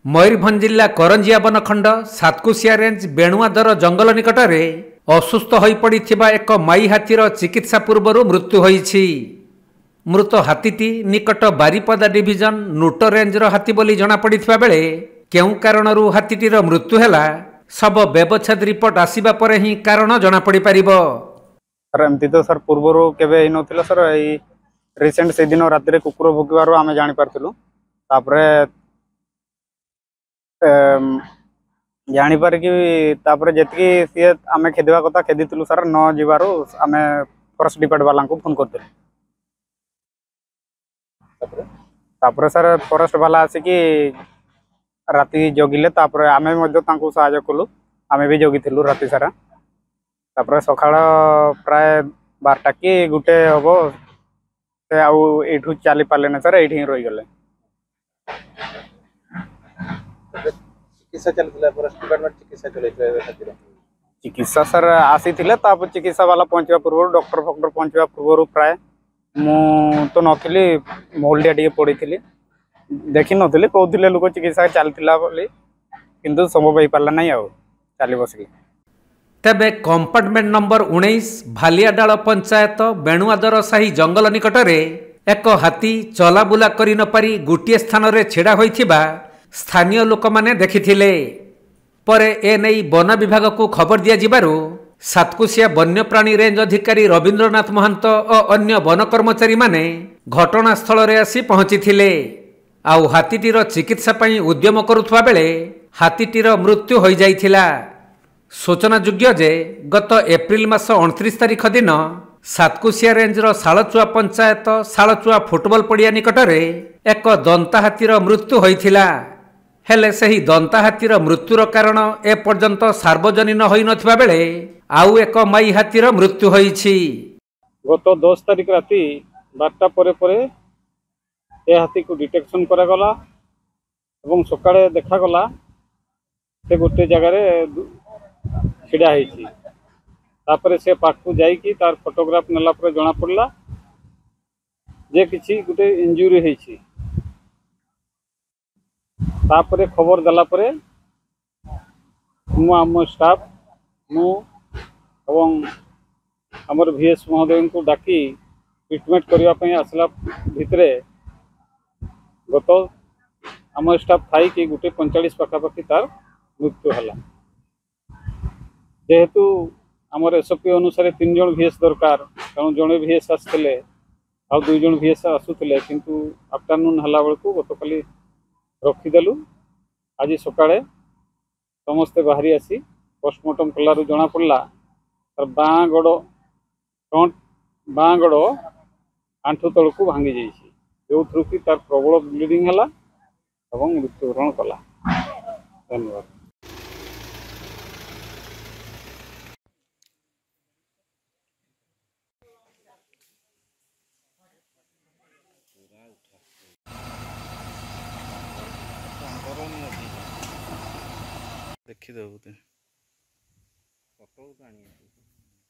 मयूरभंज जिला करंजिया बनखंड सातकुशिया रेंज बेणुआदर जंगल निकटरे असुस्थ हो पड़ा एक माई हाथीर चिकित्सा पूर्व मृत्यु होईछि। मृत हाथीटी निकट बारिपदा डिविजन नूट रेंजर हाथी बोली जनापड़ी बेले केउ कारणरू हाथीटीर मृत्यु है सब व्यवच्छेद रिपोर्ट आसिबा परे ही कारण जनापड़ी पारिबो। सर एमती तो सर पूर्वर केबे नथिला सर एई रिसेंट से दिन रात कुकुर भोगिबार आम जानी पारथिलु तापरे जापर कि जी सी आम खेदा कथा खेदी सर न जीवार आम फॉरेस्ट डिपार्टमेंट वाला को फोन करते सर फॉरेस्ट वाला आसिकी राति जगिले आम साहय कलु आम भी जगी राति सारा तापर सकाळ प्राय 12टा कि गुटे हम से आठू चली पारे ना सर ये रही गले। चिकित्सा सर आसी चिकित्सा वाला पहुँचा पूर्व डॉक्टर फक्टर पहुँचा पूर्व प्राय मु तो नी मोहलिया टे पड़ी थी देखी नी कहते लोक चिकित्सा चलता किंतु संभव हो पारा ना चली बसिक। तेबे कंपार्टमेंट नंबर 19 भालियाडाल पंचायत बेणुआदर साही जंगल निकटरे एक हाथी चलाबुला करि न पारी गोटे स्थान रे छेड़ा होइथिबा स्थानीय लोक माने देखिथिले। परे ए नै वन विभाग को खबर दिया जिबारु सातकुशिया वन्यप्राणी रेंज अधिकारी रविंद्रनाथ महंत और अन्य वन कर्मचारी माने घटनास्थल रे आसी पहुंचीथिले। आउ हाथीटीर चिकित्सा पई उद्यम करुथुवा बेले हाथीटीर मृत्यु होई जाइथिला। सूचनायोग्य जे गत एप्रिल मास 29 तारिख दिन सातकुशिया रेंजर शालचुआ पंचायत शालचुआ फुटबॉल पड़िया निकटरे एक दंता हाथीर मृत्यु होइथिला। हेले सही दंता हाथीर मृत्युर कारण ए पर्यंत सार्वजनीन होई नथिबा बेले आउ एक माई हाथीर मृत्यु होइछि। गत 10 तारिख राति 12टा परे परे ए हाथी को डिटेक्शन करा गला एवं सकाळे देखा गला से गोटे जगह छिड़ा होइछि। तापर से पाखु जाइकी तार फोटोग्राफ नेला पर जना पड़ला जे किछि गोटे इंजुरी होइछि। तापर खबर देला परे मु आम स्टाफ मु एवं हमर वीएस महोदय को डाकी ट्रीटमेंट करबा पई आसला भितरे गत आम स्टाफ थाई कि गोटे 45 पाखापाखि तार मृत्यु हला। जेहेतु आमर एसओपी अनुसार 3 जन वीएस दरकार कारण जड़े वीएस आसते आ 2 जन वीएस आसुले किंतु आफ्टरनून हला बेलू गतकाली रखीदेलु। आज सकाळे समस्ते बाहरी आसी पोस्टमार्टम कलारू जना पड़ला तार बाँ गोड़ फ्रंट बाँ गोड़ आंठू तल को भांगी जाइए जो थ्रु कि तार प्रबल ब्लीडिंग है और मृत्युवरण कला। धन्यवाद।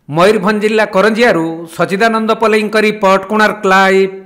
मयूरभंज जिला करंजियारू सचिदानंद पलेईं रिपोर्ट कोणार्क लाइव।